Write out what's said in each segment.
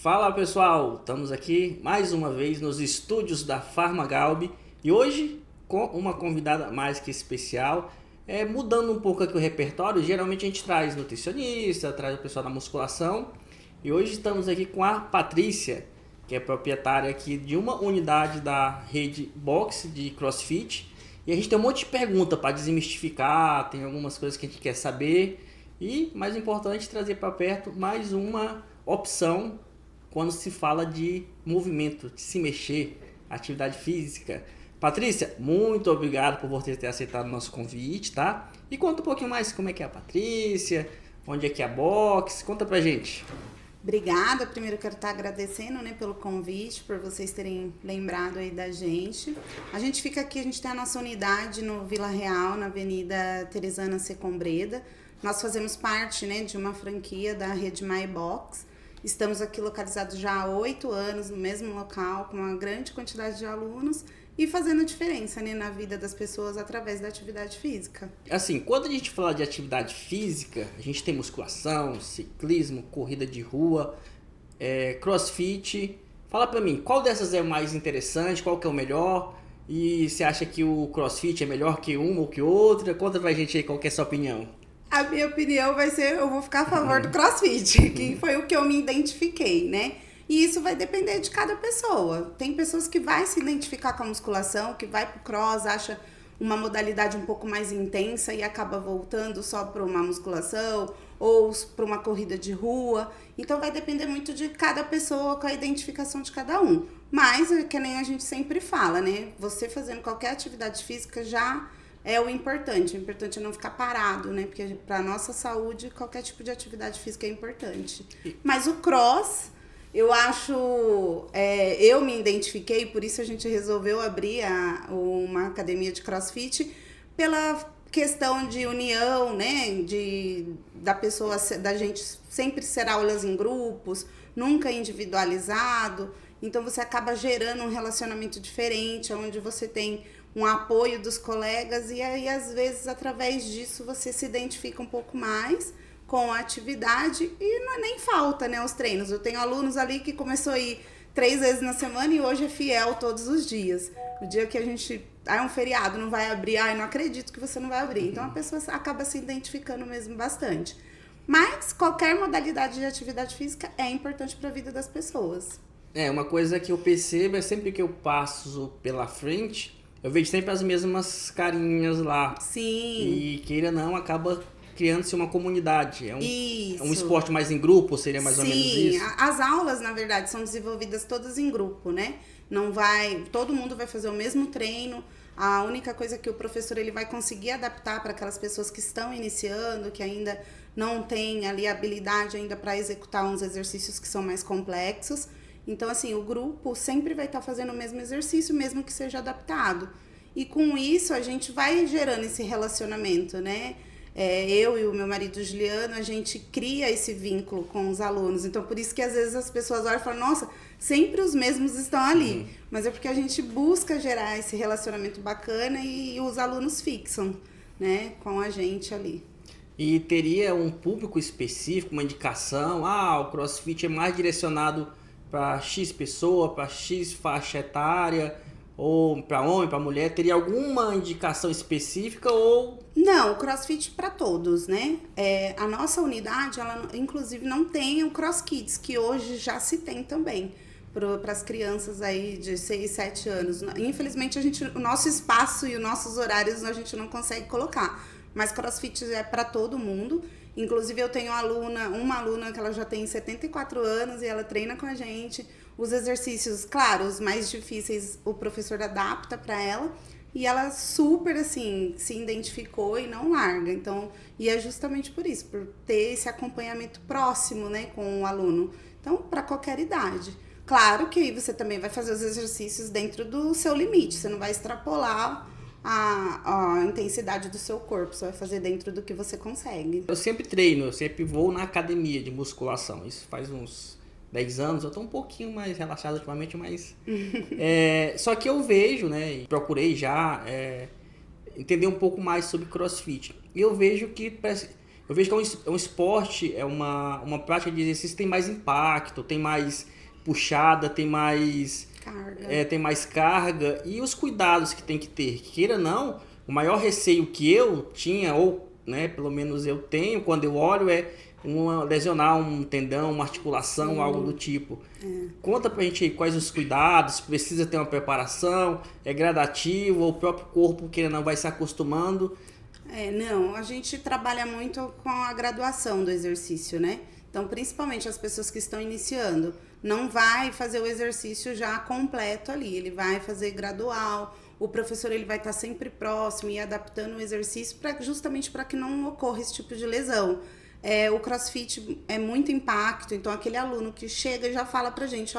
Fala pessoal, estamos aqui mais uma vez nos estúdios da Farmagalb e hoje com uma convidada mais que especial, mudando um pouco aqui o repertório. Geralmente a gente traz nutricionista, traz o pessoal da musculação e hoje estamos aqui com a Patrícia, que é proprietária aqui de uma unidade da rede Box de CrossFit, e a gente tem um monte de pergunta para desmistificar, tem algumas coisas que a gente quer saber e, mais importante, trazer para perto mais uma opção quando se fala de movimento, de se mexer, atividade física. Patrícia, muito obrigado por você ter aceitado o nosso convite, tá? E conta um pouquinho mais como é que é a Patrícia, onde é que é a box, conta pra gente. Obrigada, primeiro eu quero estar agradecendo, né, pelo convite, por vocês terem lembrado aí da gente. A gente fica aqui, a gente tem a nossa unidade no Vila Real, na Avenida Teresana Secombreda. Nós fazemos parte, né, de uma franquia da rede MyBox. Estamos aqui localizados já há 8 anos no mesmo local, com uma grande quantidade de alunos e fazendo diferença, né, na vida das pessoas através da atividade física. Assim, quando a gente fala de atividade física, a gente tem musculação, ciclismo, corrida de rua, crossfit. Fala pra mim, qual dessas é o mais interessante, qual que é o melhor? E você acha que o crossfit é melhor que uma ou que outra? Conta pra gente aí qual que é a sua opinião. A minha opinião vai ser, eu vou ficar a favor do CrossFit, que foi o que eu me identifiquei, né? E isso vai depender de cada pessoa. Tem pessoas que vai se identificar com a musculação, que vai pro cross, acha uma modalidade um pouco mais intensa e acaba voltando só para uma musculação ou para uma corrida de rua. Então vai depender muito de cada pessoa, com a identificação de cada um. Mas, que nem a gente sempre fala, né? Você fazendo qualquer atividade física já é o importante. O importante é não ficar parado, né? Porque para nossa saúde, qualquer tipo de atividade física é importante. Mas o cross, eu acho... eu me identifiquei, por isso a gente resolveu abrir uma academia de crossfit, pela questão de união, né? Da gente sempre ser aulas em grupos, nunca individualizado. Então você acaba gerando um relacionamento diferente, onde você tem um apoio dos colegas e aí às vezes através disso você se identifica um pouco mais com a atividade e não é nem falta, né, os treinos. Eu tenho alunos ali que começou a ir 3 vezes na semana e hoje é fiel todos os dias. O dia que a gente... é um feriado, não vai abrir, eu não acredito que você não vai abrir. Então a pessoa acaba se identificando mesmo bastante. Mas qualquer modalidade de atividade física é importante para a vida das pessoas. Uma coisa que eu percebo é sempre que eu passo pela frente, eu vejo sempre as mesmas carinhas lá. Sim. E queira ou não, acaba criando-se uma comunidade. É um Isso. esporte mais em grupo, seria mais ou menos isso? Sim, as aulas, na verdade, são desenvolvidas todas em grupo, né? Não vai, todo mundo vai fazer o mesmo treino. A única coisa que o professor ele vai conseguir adaptar para aquelas pessoas que estão iniciando, que ainda não têm ali habilidade ainda para executar uns exercícios que são mais complexos. Então, assim, o grupo sempre vai estar fazendo o mesmo exercício, mesmo que seja adaptado. E com isso, a gente vai gerando esse relacionamento, né? Eu e o meu marido Juliano, a gente cria esse vínculo com os alunos. Então, por isso que às vezes as pessoas olham e falam, nossa, sempre os mesmos estão ali. Mas é porque a gente busca gerar esse relacionamento bacana e os alunos fixam, né, com a gente ali. E teria um público específico, uma indicação? O CrossFit é mais direcionado para X pessoa, para X faixa etária, ou para homem, para mulher? Teria alguma indicação específica ou... Não, o CrossFit para todos, né? A nossa unidade, ela inclusive não tem o Cross Kids, que hoje já se tem também para as crianças aí de 6, 7 anos. Infelizmente, o nosso espaço e os nossos horários a gente não consegue colocar, mas CrossFit é para todo mundo. Inclusive, eu tenho uma aluna que ela já tem 74 anos e ela treina com a gente. Os exercícios, claro, os mais difíceis, o professor adapta para ela. E ela super, assim, se identificou e não larga. Então, e é justamente por isso, por ter esse acompanhamento próximo, né, com o aluno. Então, para qualquer idade. Claro que aí você também vai fazer os exercícios dentro do seu limite. Você não vai extrapolar a intensidade do seu corpo. Você vai fazer dentro do que você consegue. Eu sempre treino, eu sempre vou na academia de musculação. Isso faz uns 10 anos, eu tô um pouquinho mais relaxado ultimamente, mas... só que eu vejo, né, e procurei já entender um pouco mais sobre CrossFit. E eu vejo que Eu vejo que é um esporte, é uma prática de exercício que tem mais impacto, tem mais puxada, tem mais carga e os cuidados que tem que ter. Queira ou não, o maior receio que eu tinha, ou né, pelo menos eu tenho, quando eu olho, é lesionar um tendão, uma articulação, algo do tipo. Conta pra gente aí quais os cuidados, precisa ter uma preparação, é gradativo, ou o próprio corpo que não vai se acostumando. Não, a gente trabalha muito com a graduação do exercício, né? Então, principalmente as pessoas que estão iniciando, não vai fazer o exercício já completo ali, ele vai fazer gradual. O professor ele vai estar sempre próximo e adaptando o exercício justamente para que não ocorra esse tipo de lesão. O CrossFit é muito impacto, então aquele aluno que chega e já fala pra gente,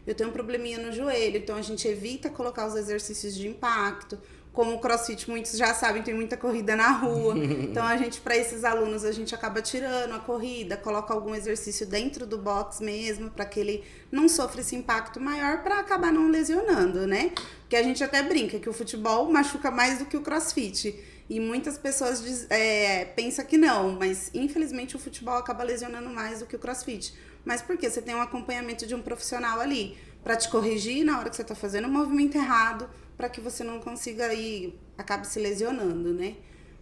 eu tenho um probleminha no joelho, então a gente evita colocar os exercícios de impacto. Como o CrossFit, muitos já sabem, tem muita corrida na rua, então para esses alunos, a gente acaba tirando a corrida, coloca algum exercício dentro do box mesmo, para que ele não sofra esse impacto maior, para acabar não lesionando, né? Porque a gente até brinca que o futebol machuca mais do que o CrossFit. E muitas pessoas pensam que não, mas infelizmente o futebol acaba lesionando mais do que o CrossFit. Mas por quê? Você tem um acompanhamento de um profissional ali para te corrigir na hora que você está fazendo o movimento errado, para que você não consiga acabe se lesionando, né?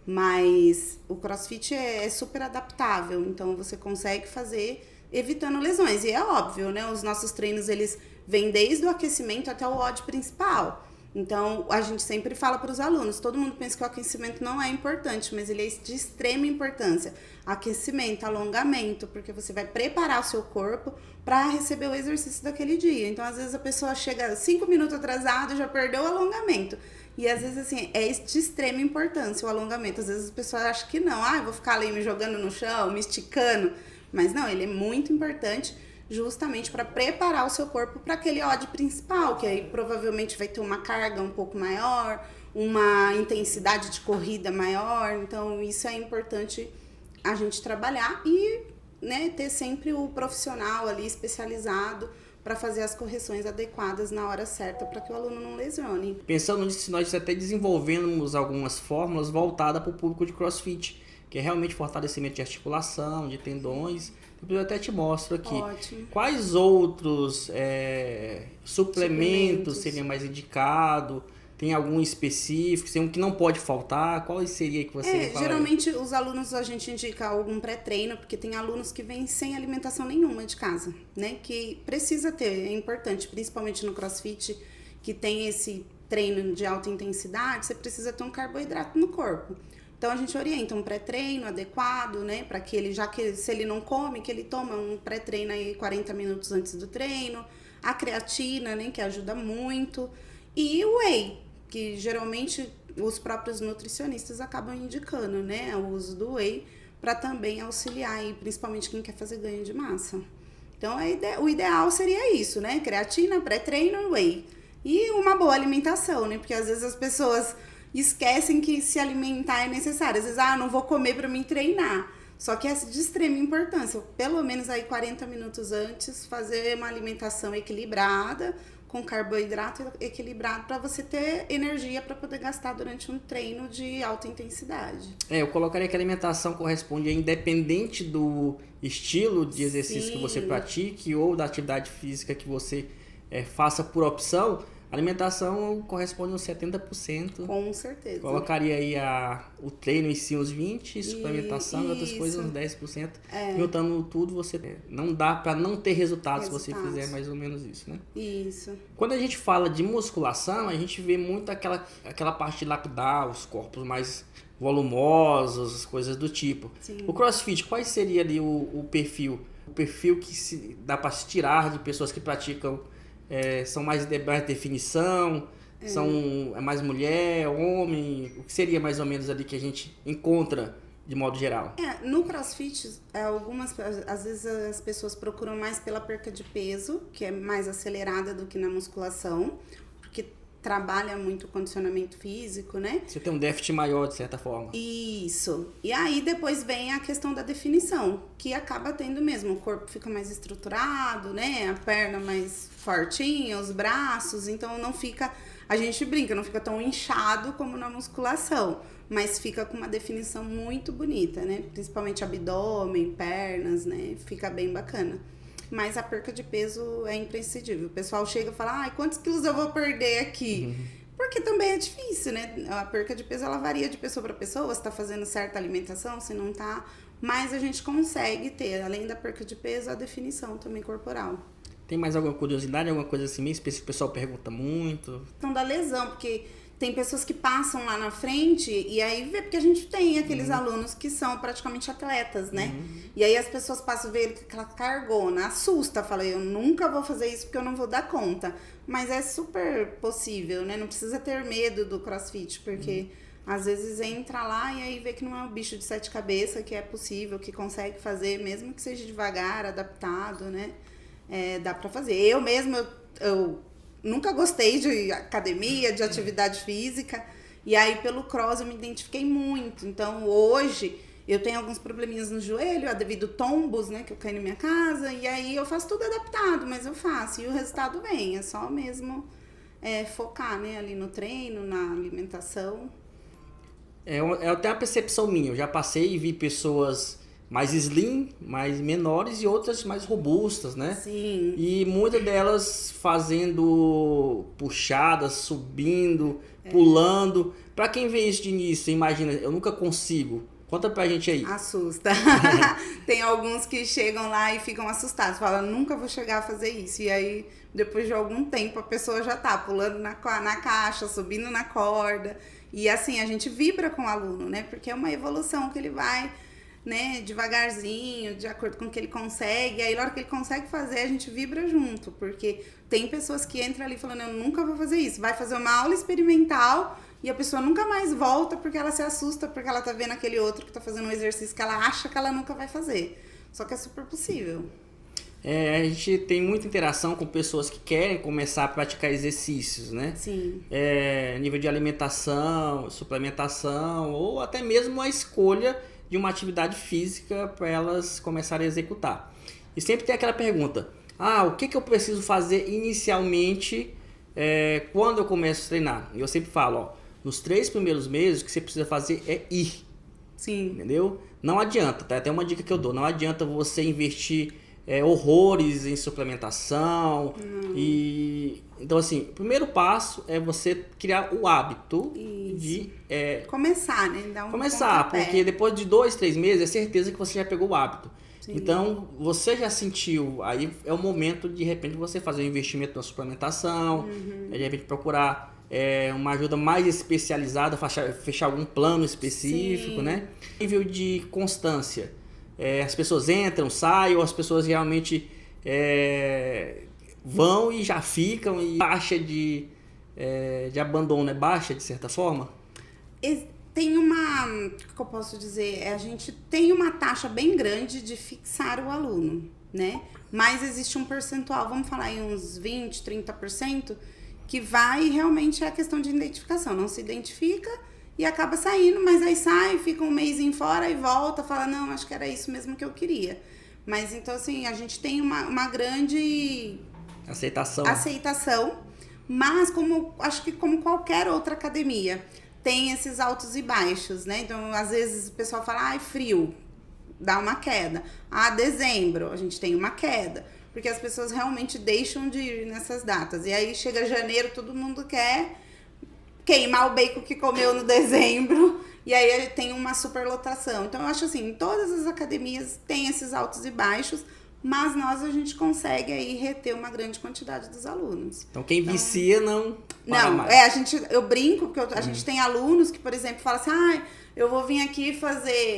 Mas o CrossFit é super adaptável, então você consegue fazer evitando lesões. E é óbvio, né? Os nossos treinos, eles vêm desde o aquecimento até o WOD principal. Então, a gente sempre fala para os alunos, todo mundo pensa que o aquecimento não é importante, mas ele é de extrema importância. Aquecimento, alongamento, porque você vai preparar o seu corpo para receber o exercício daquele dia. Então, às vezes a pessoa chega 5 minutos atrasado e já perdeu o alongamento. E às vezes, assim, é de extrema importância o alongamento. Às vezes as pessoas acham que não, eu vou ficar ali me jogando no chão, me esticando. Mas não, ele é muito importante justamente para preparar o seu corpo para aquele WOD principal, que aí provavelmente vai ter uma carga um pouco maior, uma intensidade de corrida maior. Então, isso é importante a gente trabalhar e, né, ter sempre o profissional ali especializado para fazer as correções adequadas na hora certa para que o aluno não lesione. Pensando nisso, nós até desenvolvemos algumas fórmulas voltadas para o público de CrossFit, que é realmente fortalecimento de articulação, de tendões. Eu até te mostro aqui. Ótimo. Quais outros suplementos seria mais indicado? Tem algum específico? Tem um que não pode faltar? Qual seria que você falaria? Geralmente os alunos a gente indica algum pré-treino, porque tem alunos que vêm sem alimentação nenhuma de casa, né? Que precisa ter, é importante, principalmente no CrossFit, que tem esse treino de alta intensidade, você precisa ter um carboidrato no corpo. Então, a gente orienta um pré-treino adequado, né? Para que ele, se ele não come, que ele toma um pré-treino aí 40 minutos antes do treino. A creatina, né? Que ajuda muito. E o whey, que geralmente os próprios nutricionistas acabam indicando, né? O uso do whey para também auxiliar aí, principalmente quem quer fazer ganho de massa. Então, o ideal seria isso, né? Creatina, pré-treino e whey. E uma boa alimentação, né? Porque às vezes as pessoas esquecem que se alimentar é necessário. Às vezes, não vou comer para me treinar. Só que é de extrema importância. Pelo menos aí 40 minutos antes, fazer uma alimentação equilibrada, com carboidrato equilibrado, para você ter energia para poder gastar durante um treino de alta intensidade. Eu colocaria que a alimentação corresponde, independente do estilo de exercício que você pratique ou da atividade física que você faça por opção. A alimentação corresponde a uns 70%. Com certeza. Colocaria aí o treino em si uns 20%, suplementação e outras coisas uns 10%. Juntando tudo, você não dá para não ter resultados se você fizer mais ou menos isso, né? Isso. Quando a gente fala de musculação, a gente vê muito aquela parte de lapidar, os corpos mais volumosos, coisas do tipo. Sim. O CrossFit, qual seria ali o perfil? O perfil que dá para se tirar de pessoas que praticam são mais definição, é mais mulher, homem, o que seria mais ou menos ali que a gente encontra de modo geral? No CrossFit, às vezes as pessoas procuram mais pela perca de peso, que é mais acelerada do que na musculação, porque trabalha muito o condicionamento físico, né? Você tem um déficit maior, de certa forma. Isso. E aí depois vem a questão da definição, que acaba tendo mesmo. O corpo fica mais estruturado, né? A perna mais fortinha, os braços, então não fica A gente brinca, não fica tão inchado como na musculação, mas fica com uma definição muito bonita, né? Principalmente abdômen, pernas, né? Fica bem bacana. Mas a perca de peso é imprescindível. O pessoal chega e fala, ai, quantos quilos eu vou perder aqui? Porque também é difícil, né? A perca de peso, ela varia de pessoa para pessoa, se tá fazendo certa alimentação, se não tá. Mas a gente consegue ter, além da perca de peso, a definição também corporal. Tem mais alguma curiosidade, alguma coisa assim meio específica? O pessoal pergunta muito. Então, da lesão, porque tem pessoas que passam lá na frente e aí vê, porque a gente tem aqueles alunos que são praticamente atletas, né? E aí as pessoas passam a ver aquela cargona, assusta, fala, eu nunca vou fazer isso porque eu não vou dar conta. Mas é super possível, né? Não precisa ter medo do CrossFit, porque às vezes entra lá e aí vê que não é um bicho de 7 cabeças, que é possível, que consegue fazer, mesmo que seja devagar, adaptado, né? Dá pra fazer. Eu mesmo, eu nunca gostei de academia, de atividade física, e aí pelo cross eu me identifiquei muito. Então hoje eu tenho alguns probleminhas no joelho, devido tombos, né, que eu caí na minha casa, e aí eu faço tudo adaptado, mas eu faço, e o resultado vem, é só mesmo focar, né, ali no treino, na alimentação. É até uma percepção minha, eu já passei e vi pessoas mais slim, mais menores e outras mais robustas, né? Sim. E muitas delas fazendo puxadas, subindo, pulando. Pra quem vê isso de início, imagina, eu nunca consigo. Conta pra gente aí. Assusta. Tem alguns que chegam lá e ficam assustados. Falam, nunca vou chegar a fazer isso. E aí, depois de algum tempo, a pessoa já tá pulando na caixa, subindo na corda. E assim, a gente vibra com o aluno, né? Porque é uma evolução que ele vai, né, devagarzinho, de acordo com o que ele consegue. Aí, na hora que ele consegue fazer, a gente vibra junto. Porque tem pessoas que entram ali falando, eu nunca vou fazer isso. Vai fazer uma aula experimental e a pessoa nunca mais volta porque ela se assusta, porque ela tá vendo aquele outro que tá fazendo um exercício que ela acha que ela nunca vai fazer. Só que é super possível. A gente tem muita interação com pessoas que querem começar a praticar exercícios, né? Sim. Nível de alimentação, suplementação, ou até mesmo a escolha de uma atividade física para elas começarem a executar. E sempre tem aquela pergunta, o que eu preciso fazer inicialmente quando eu começo a treinar? E eu sempre falo, nos 3 primeiros meses o que você precisa fazer é ir. Sim. Entendeu? Não adianta, tá? Até uma dica que eu dou, não adianta você investir horrores em suplementação. Então assim, o primeiro passo é você criar o hábito de começar, né? Dar um começar, pontapé. porque depois de 2, 3 meses é certeza que você já pegou o hábito. Sim. Então você já sentiu, aí é o momento de repente você fazer um investimento na suplementação, de repente procurar uma ajuda mais especializada, fechar algum plano específico, Sim. né? Nível de constância. As pessoas entram, saem, ou as pessoas realmente vão e já ficam, e baixa de abandono, baixa de certa forma? Tem uma, o que eu posso dizer, a gente tem uma taxa bem grande de fixar o aluno, né? Mas existe um percentual, vamos falar aí uns 20, 30%, que vai realmente a questão de identificação, não se identifica e acaba saindo, mas aí sai, fica um mês fora e volta, fala, não, acho que era isso mesmo que eu queria. Mas então assim, a gente tem uma grande aceitação, mas acho que como qualquer outra academia, tem esses altos e baixos, né? Então, às vezes o pessoal fala, frio, dá uma queda. Dezembro, a gente tem uma queda. Porque as pessoas realmente deixam de ir nessas datas. E aí chega janeiro, todo mundo quer queimar o bacon que comeu no dezembro. E aí tem uma superlotação. Então, eu acho assim, em todas as academias tem esses altos e baixos, mas a gente consegue aí reter uma grande quantidade dos alunos. Então, quem vicia não para mais. Eu brinco, porque a gente tem alunos que, por exemplo, falam assim, eu vou vir aqui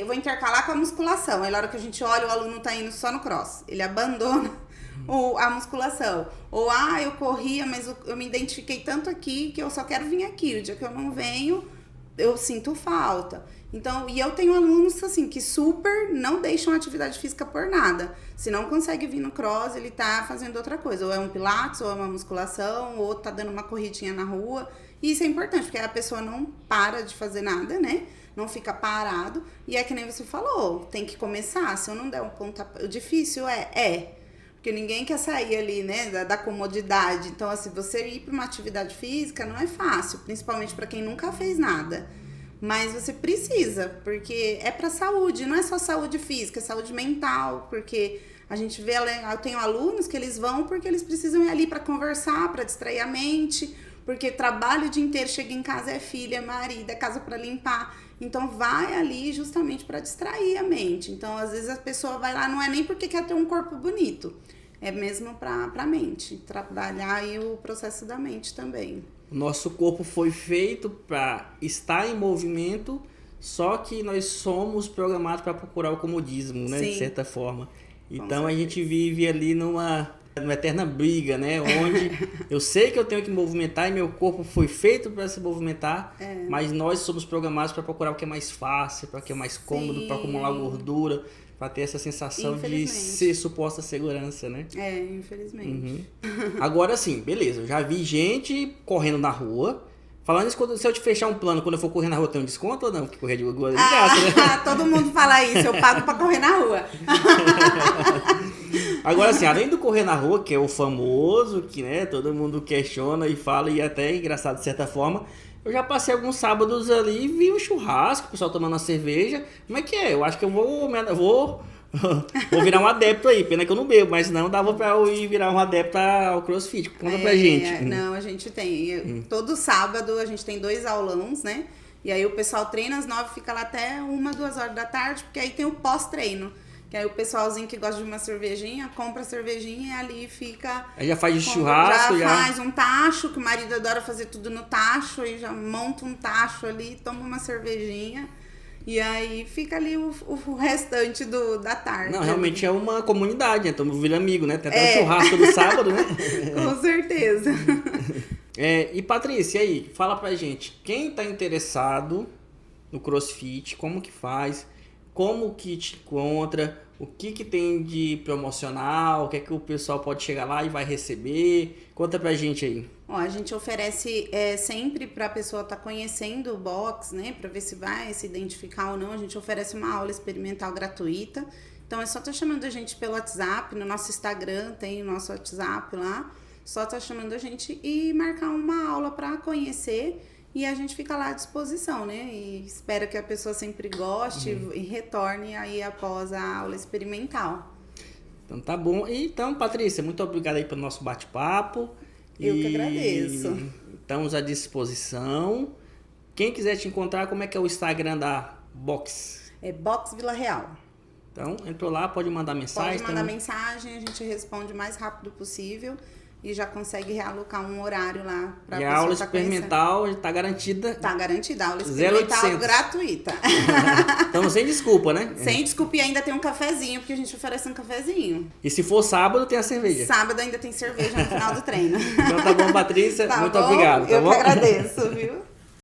vou intercalar com a musculação. Aí, na hora que a gente olha, o aluno tá indo só no cross. Ele abandona a musculação. Ou, eu corria, mas eu me identifiquei tanto aqui que eu só quero vir aqui. O dia que eu não venho, eu sinto falta. Então, e eu tenho alunos, assim, que super não deixam a atividade física por nada. Se não consegue vir no cross, ele tá fazendo outra coisa. Ou é um pilates, ou é uma musculação, ou tá dando uma corridinha na rua. E isso é importante, porque a pessoa não para de fazer nada, né? Não fica parado. E é que nem você falou, tem que começar. Se eu não der um pontapé... O difícil Porque ninguém quer sair ali, né, da comodidade. Então, assim, você ir para uma atividade física não é fácil, principalmente para quem nunca fez nada. Mas você precisa, porque é para saúde, não é só saúde física, é saúde mental, porque a gente vê, eu tenho alunos que eles vão porque eles precisam ir ali para conversar, para distrair a mente, porque trabalho o dia inteiro, chega em casa, é filha, é marido, é casa para limpar. Então, vai ali justamente para distrair a mente. Então, às vezes a pessoa vai lá, não é nem porque quer ter um corpo bonito, é mesmo para a mente, trabalhar aí o processo da mente também. Nosso corpo foi feito para estar em movimento, só que nós somos programados para procurar o comodismo, né? Sim. De certa forma. Então a gente vive ali numa eterna briga, né? Onde eu sei que eu tenho que movimentar e meu corpo foi feito para se movimentar, mas nós somos programados para procurar o que é mais fácil, para o que é mais cômodo, para acumular gordura, para ter essa sensação de ser suposta segurança, né? Infelizmente. Agora sim, beleza. Eu já vi gente correndo na rua. Falando isso, se eu te fechar um plano, quando eu for correr na rua, tem um desconto ou não? Porque correr de rua é de graça, né? Todo mundo fala isso, eu pago pra correr na rua. Agora, assim, além do correr na rua, que é o famoso, que, né, todo mundo questiona e fala, e até é engraçado de certa forma, eu já passei alguns sábados ali e vi um churrasco, o pessoal tomando uma cerveja. Como é que é? Eu acho que eu vou virar um adepto aí, pena que eu não bebo, mas não dava pra eu ir virar um adepto ao CrossFit. Conta pra gente. Não, a gente tem. Todo sábado a gente tem 2 aulões, né? E aí o pessoal treina às 9, fica lá até 1, 2 horas da tarde, porque aí tem o pós-treino. Que aí o pessoalzinho que gosta de uma cervejinha, compra a cervejinha e ali fica... Aí já faz de churrasco, já faz um tacho, que o marido adora fazer tudo no tacho, aí já monta um tacho ali, toma uma cervejinha. E aí fica ali o restante da tarde. Não, realmente é uma comunidade, né? Estamos virando amigo, né? Tem até o churrasco do sábado, né? Com certeza. E Patrícia, aí, fala pra gente, quem tá interessado no CrossFit, como que faz, como que te encontra, o que tem de promocional, o que é que o pessoal pode chegar lá e vai receber? Conta pra gente aí. A gente oferece sempre para a pessoa estar conhecendo o box, né, para ver se vai se identificar ou não. A gente oferece uma aula experimental gratuita. Então é só estar chamando a gente pelo WhatsApp, no nosso Instagram tem o nosso WhatsApp lá. Só estar chamando a gente e marcar uma aula para conhecer e a gente fica lá à disposição, né? E espera que a pessoa sempre goste e retorne aí após a aula experimental. Então tá bom. Então, Patrícia, muito obrigada aí pelo nosso bate-papo. Eu que agradeço. Estamos à disposição. Quem quiser te encontrar, como é que é o Instagram da Box? É Box Vila Real. Então, entrou lá, pode mandar mensagem. Pode mandar mensagem, a gente responde o mais rápido possível e já consegue realocar um horário lá para a pessoa. E a aula experimental está garantida? Está garantida, a aula experimental gratuita. Então, sem desculpa, né? Sem desculpa, e ainda tem um cafezinho, porque a gente oferece um cafezinho. E se for sábado, tem a cerveja? Sábado ainda tem cerveja no final do treino. Então tá bom, Patrícia. Muito obrigado. Eu que agradeço, viu?